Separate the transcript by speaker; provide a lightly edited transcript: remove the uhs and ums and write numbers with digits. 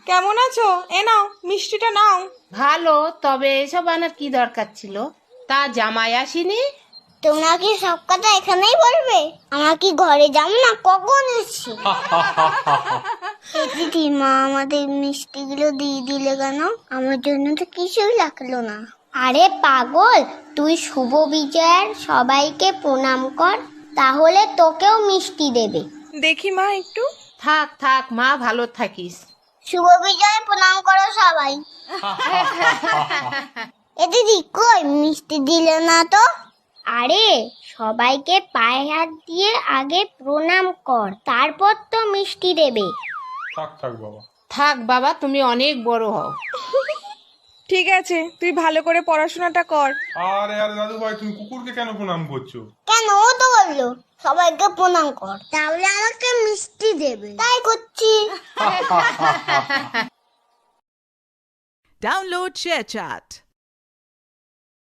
Speaker 1: কেমন আছো? এ নাও মিষ্টিটা নাও।
Speaker 2: ভালো, তবে এসব আনার কি দরকার ছিল? তা জামাই আসেনি?
Speaker 3: তোমরা কি সব কথা এখানেই বলবে? আমরা কি ঘরে যাবো না? কখন এসছি? দিদি, মা আমাদের মিষ্টিগুলো দিয়ে দিলে কেন? আমার জন্য তো কিছুই লাগলো না। আরে পাগল, তুই শুভ বিজয়ের সবাইকে প্রণাম কর, তাহলে তোকেও মিষ্টি দেবে।
Speaker 1: দেখি মা একটু।
Speaker 2: থাক থাক মা, ভালো থাকিস।
Speaker 3: শুভ বিজয় প্রণাম করো সবাই। এ দিদি, কই মিষ্টি দিলে না তো? আরে সবাইকে পায়ে হাত দিয়ে আগে প্রণাম কর, তারপর তো মিষ্টি দেবে।
Speaker 4: থাক থাক বাবা।
Speaker 2: থাক বাবা, তুমি অনেক বড় হও।
Speaker 1: ঠিক আছে, তুই ভালো করে পড়াশোনাটা কর।
Speaker 4: আরে আরে দাদু ভাই, তুমি কুকুরকে কেন প্রণাম করছো?
Speaker 3: কেন, ও তো বললো সবাইকে প্রণাম কর, তাহলে আমাকে মিষ্টি দেবে, তাই করছি।
Speaker 5: Download ShareChat.